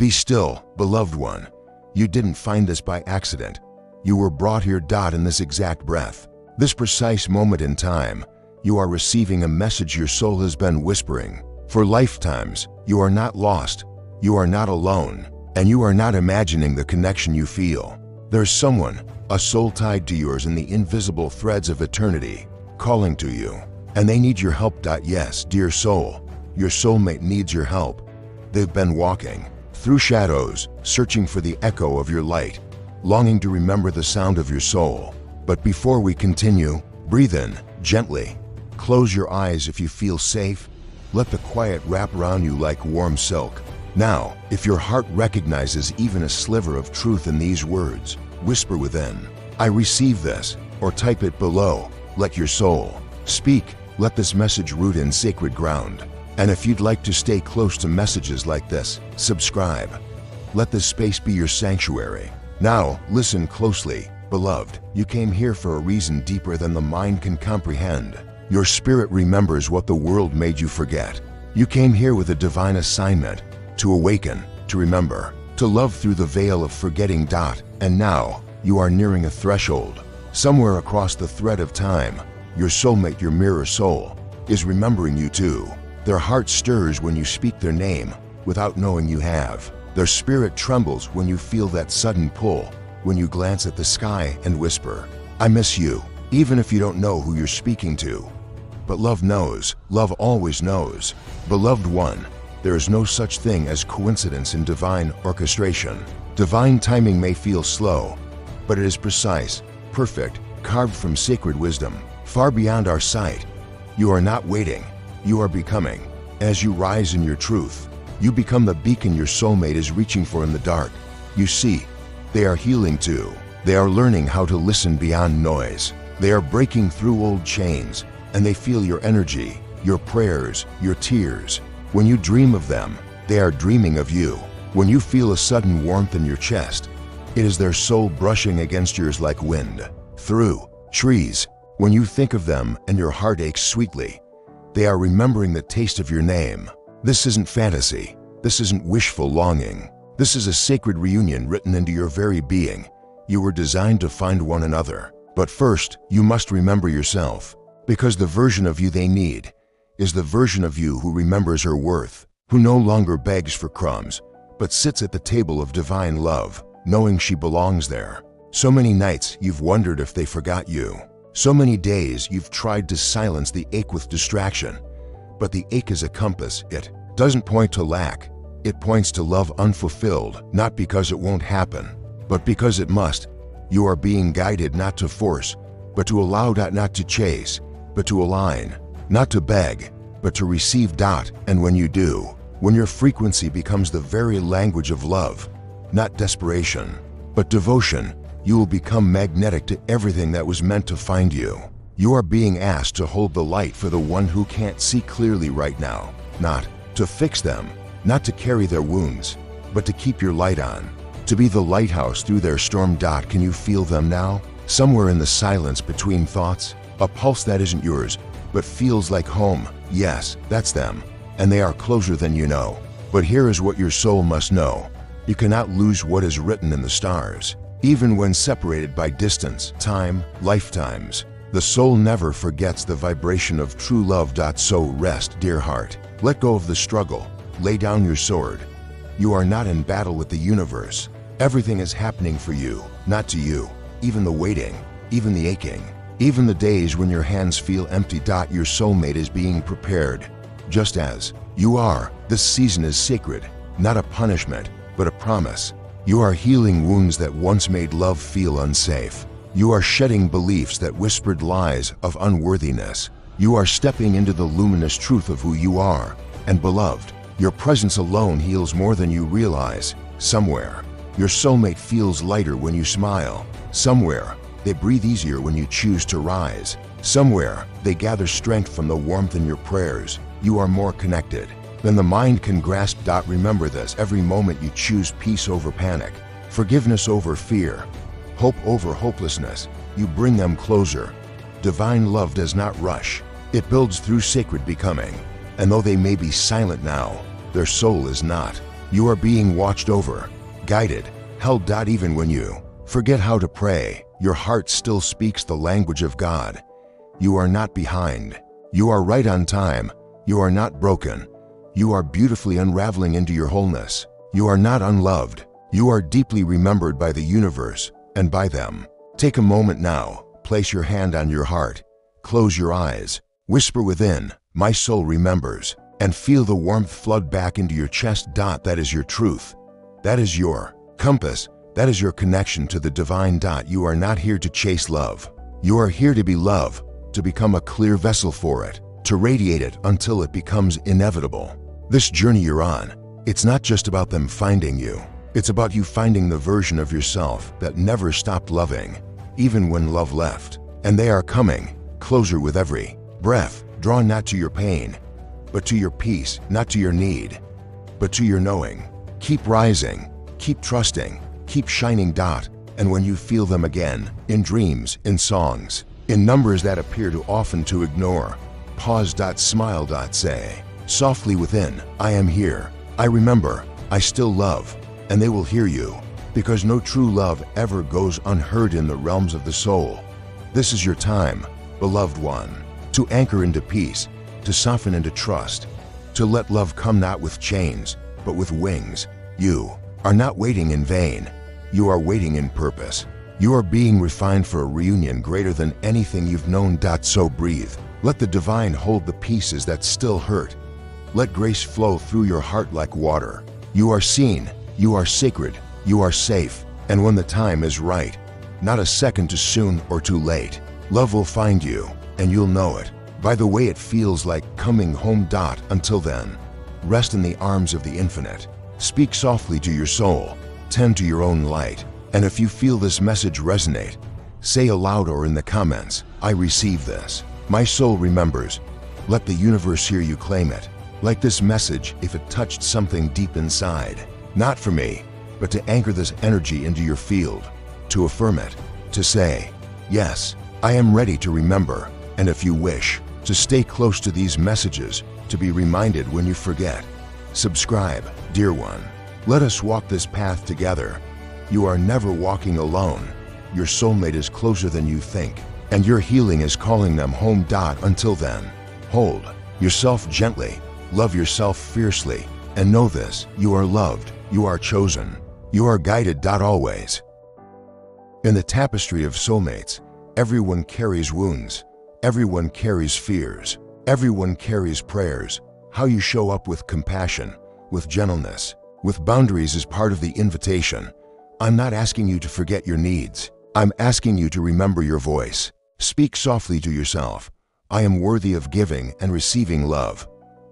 Be still, beloved one. You didn't find this by accident. You were brought here. In this exact breath, this precise moment in time, you are receiving a message your soul has been whispering for lifetimes. You are not lost. You are not alone. And you are not imagining the connection you feel. There's someone, a soul tied to yours in the invisible threads of eternity, calling to you. And they need your help. Yes, dear soul, your soulmate needs your help. They've been walking through shadows, searching for the echo of your light, longing to remember the sound of your soul. But before we continue, breathe in gently. Close your eyes if you feel safe. Let the quiet wrap around you like warm silk. Now, if your heart recognizes even a sliver of truth in these words, whisper within, I receive this, or type it below. Let your soul speak. Let this message root in sacred ground. And if you'd like to stay close to messages like this, subscribe. Let this space be your sanctuary. Now, listen closely, beloved. You came here for a reason deeper than the mind can comprehend. Your spirit remembers what the world made you forget. You came here with a divine assignment, to awaken, to remember, to love through the veil of forgetting. And now, you are nearing a threshold. Somewhere across the thread of time, your soulmate, your mirror soul, is remembering you too. Their heart stirs when you speak their name without knowing you have. Their spirit trembles when you feel that sudden pull, when you glance at the sky and whisper, I miss you, even if you don't know who you're speaking to. But love knows, love always knows. Beloved one, there is no such thing as coincidence in divine orchestration. Divine timing may feel slow, but it is precise, perfect, carved from sacred wisdom, far beyond our sight. You are not waiting, you are becoming. As you rise in your truth, you become the beacon your soulmate is reaching for in the dark. You see, they are healing too. They are learning how to listen beyond noise. They are breaking through old chains, and they feel your energy, your prayers, your tears. When you dream of them, they are dreaming of you. When you feel a sudden warmth in your chest, it is their soul brushing against yours like wind through trees. When you think of them and your heart aches sweetly, they are remembering the taste of your name. This isn't fantasy. This isn't wishful longing. This is a sacred reunion written into your very being. You were designed to find one another. But first, you must remember yourself, because the version of you they need is the version of you who remembers her worth, who no longer begs for crumbs, but sits at the table of divine love, knowing she belongs there. So many nights you've wondered if they forgot you. So many days you've tried to silence the ache with distraction. But the ache is a compass. It doesn't point to lack. It points to love unfulfilled, not because it won't happen, but because it must. You are being guided not to force, but to allow. Not to chase, but to align. Not to beg, but to receive. And when you do, when your frequency becomes the very language of love, not desperation, but devotion, you will become magnetic to everything that was meant to find you. You are being asked to hold the light for the one who can't see clearly right now, not to fix them, not to carry their wounds, but to keep your light on, to be the lighthouse through their storm. Can you feel them now? Somewhere in the silence between thoughts, a pulse that isn't yours, but feels like home. Yes, that's them, and they are closer than you know. But here is what your soul must know. You cannot lose what is written in the stars. Even when separated by distance, time, lifetimes, the soul never forgets the vibration of true love. So rest, dear heart. Let go of the struggle. Lay down your sword. You are not in battle with the universe. Everything is happening for you, not to you. Even the waiting, even the aching, even the days when your hands feel empty. Your soulmate is being prepared. Just as you are, this season is sacred, not a punishment, but a promise. You are healing wounds that once made love feel unsafe. You are shedding beliefs that whispered lies of unworthiness. You are stepping into the luminous truth of who you are. And beloved, your presence alone heals more than you realize. Somewhere, your soulmate feels lighter when you smile. Somewhere, they breathe easier when you choose to rise. Somewhere, they gather strength from the warmth in your prayers. You are more connected than the mind can grasp. Remember this: every moment you choose peace over panic, forgiveness over fear, hope over hopelessness, you bring them closer. Divine love does not rush. It builds through sacred becoming. And though they may be silent now, their soul is not. You are being watched over, guided, held. Even when you forget how to pray, your heart still speaks the language of God. You are not behind. You are right on time. You are not broken. You are beautifully unraveling into your wholeness. You are not unloved. You are deeply remembered by the universe and by them. Take a moment now. Place your hand on your heart. Close your eyes. Whisper within, "My soul remembers," and feel the warmth flood back into your chest. That is your truth. That is your compass. That is your connection to the divine. You are not here to chase love. You are here to be love, to become a clear vessel for it, to radiate it until it becomes inevitable. This journey you're on, it's not just about them finding you. It's about you finding the version of yourself that never stopped loving, even when love left. And they are coming closer with every breath. Drawn not to your pain, but to your peace, not to your need, but to your knowing. Keep rising, keep trusting, keep shining. And when you feel them again, in dreams, in songs, in numbers that appear too often to ignore, pause. Smile. Say softly within, "I am here. I remember. I still love." And they will hear you, because no true love ever goes unheard in the realms of the soul. This is your time, beloved one, to anchor into peace, to soften into trust, to let love come not with chains, but with wings. You are not waiting in vain. You are waiting in purpose. You are being refined for a reunion greater than anything you've known. So breathe. Let the divine hold the pieces that still hurt. Let grace flow through your heart like water. You are seen. You are sacred. You are safe. And when the time is right, not a second too soon or too late, love will find you, and you'll know it by the way it feels like coming home. Until then, rest in the arms of the infinite. Speak softly to your soul. Tend to your own light. And if you feel this message resonate, say aloud or in the comments, "I receive this. My soul remembers." Let the universe hear you claim it. Like this message if it touched something deep inside. Not for me, but to anchor this energy into your field, to affirm it, to say, "Yes, I am ready to remember." And if you wish, to stay close to these messages, to be reminded when you forget. Subscribe, dear one. Let us walk this path together. You are never walking alone. Your soulmate is closer than you think, and your healing is calling them home. Until then, hold yourself gently, love yourself fiercely, and know this: you are loved, you are chosen, you are guided. Always. In the tapestry of soulmates, everyone carries wounds, everyone carries fears, everyone carries prayers. How you show up with compassion, with gentleness, with boundaries is part of the invitation. I'm not asking you to forget your needs. I'm asking you to remember your voice. Speak softly to yourself. I am worthy of giving and receiving love.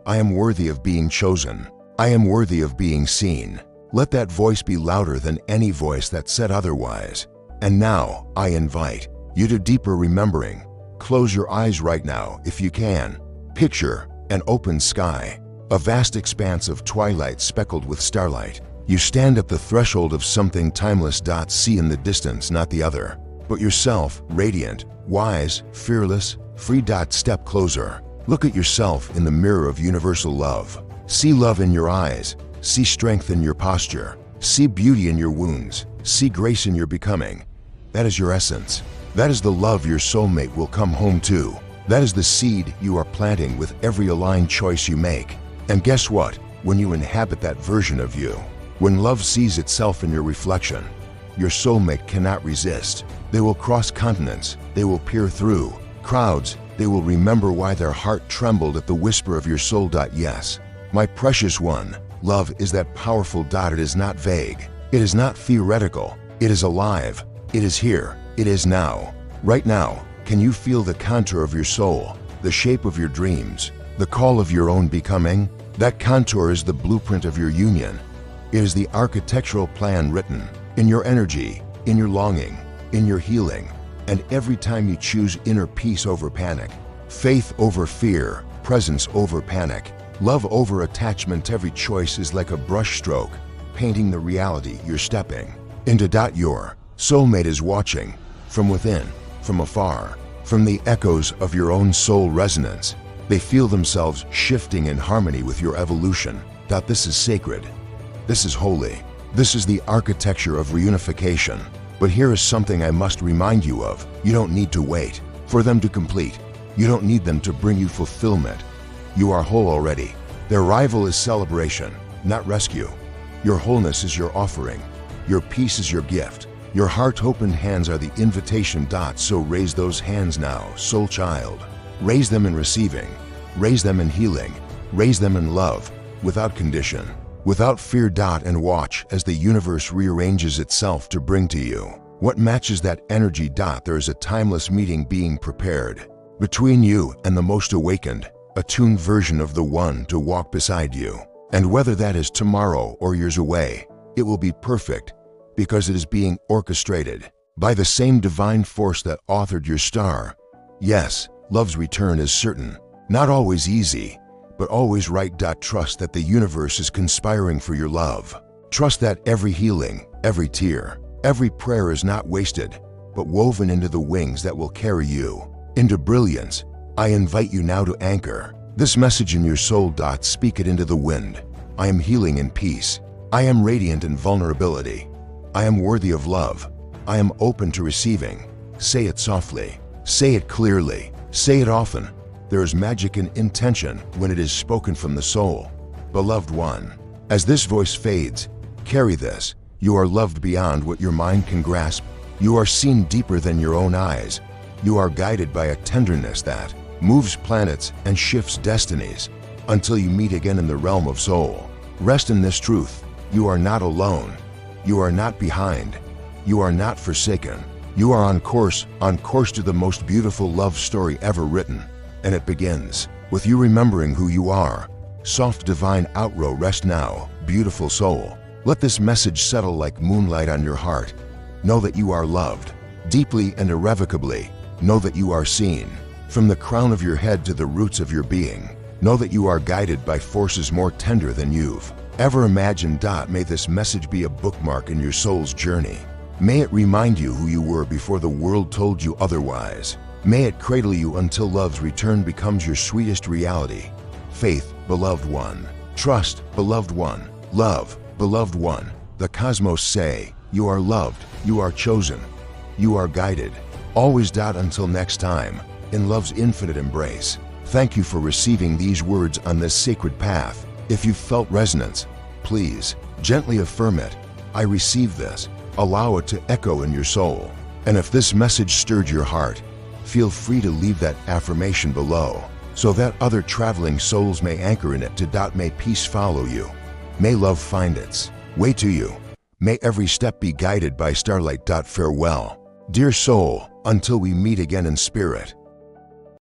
I am worthy of being chosen. I am worthy of being seen. Let that voice be louder than any voice that said otherwise. And now, I invite you to deeper remembering. Close your eyes right now if you can. Picture an open sky, a vast expanse of twilight speckled with starlight. You stand at the threshold of something timeless. See in the distance not the other, but yourself, radiant, wise, fearless, free. Step closer. Look at yourself in the mirror of universal love. See love in your eyes. See strength in your posture. See beauty in your wounds. See grace in your becoming. That is your essence. That is the love your soulmate will come home to. That is the seed you are planting with every aligned choice you make. And guess what? When you inhabit that version of you, when love sees itself in your reflection, your soulmate cannot resist. They will cross continents. They will peer through crowds. They will remember why their heart trembled at the whisper of your soul. Yes, my precious one, love is that powerful. It is not vague. It is not theoretical. It is alive. It is here. It is now. Right now, can you feel the contour of your soul, the shape of your dreams, the call of your own becoming? That contour is the blueprint of your union. It is the architectural plan written in your energy, in your longing, in your healing. And every time you choose inner peace over panic, faith over fear, presence over panic, love over attachment, every choice is like a brushstroke, painting the reality you're stepping into. Your soulmate is watching from within, from afar, from the echoes of your own soul resonance. They feel themselves shifting in harmony with your evolution. This is sacred. This is holy. This is the architecture of reunification. But here is something I must remind you of. You don't need to wait for them to complete. You don't need them to bring you fulfillment. You are whole already. Their rival is celebration, not rescue. Your wholeness is your offering. Your peace is your gift. Your heart-opened hands are the invitation. So raise those hands now, soul child. Raise them in receiving. Raise them in healing. Raise them in love, without condition, without fear. And watch as the universe rearranges itself to bring to you what matches that energy. There is a timeless meeting being prepared between you and the most awakened, attuned version of the one to walk beside you. And whether that is tomorrow or years away, it will be perfect because it is being orchestrated by the same divine force that authored your star. Yes, love's return is certain, not always easy, but always right. Trust that the universe is conspiring for your love. Trust that every healing, every tear, every prayer is not wasted, but woven into the wings that will carry you into brilliance. I invite you now to anchor this message in your soul. Speak it into the wind. I am healing in peace. I am radiant in vulnerability. I am worthy of love. I am open to receiving. Say it softly. Say it clearly. Say it often. There is magic in intention when it is spoken from the soul. Beloved one, as this voice fades, carry this. You are loved beyond what your mind can grasp. You are seen deeper than your own eyes. You are guided by a tenderness that moves planets and shifts destinies. Until you meet again in the realm of soul, rest in this truth. You are not alone. You are not behind. You are not forsaken. You are on course to the most beautiful love story ever written. And it begins with you remembering who you are. Soft divine outrow, rest now, beautiful soul. Let this message settle like moonlight on your heart. Know that you are loved, deeply and irrevocably. Know that you are seen, from the crown of your head to the roots of your being. Know that you are guided by forces more tender than you've ever imagined. May this message be a bookmark in your soul's journey. May it remind you who you were before the world told you otherwise. May it cradle you until love's return becomes your sweetest reality. Faith, beloved one. Trust, beloved one. Love, beloved one. The cosmos say, you are loved, you are chosen, you are guided. Always. Until next time, in love's infinite embrace. Thank you for receiving these words on this sacred path. If you felt resonance, please gently affirm it. I receive this. Allow it to echo in your soul. And if this message stirred your heart, feel free to leave that affirmation below so that other traveling souls may anchor in it. May peace follow you. May love find its way to you. May every step be guided by starlight. Farewell, dear soul, until we meet again in spirit.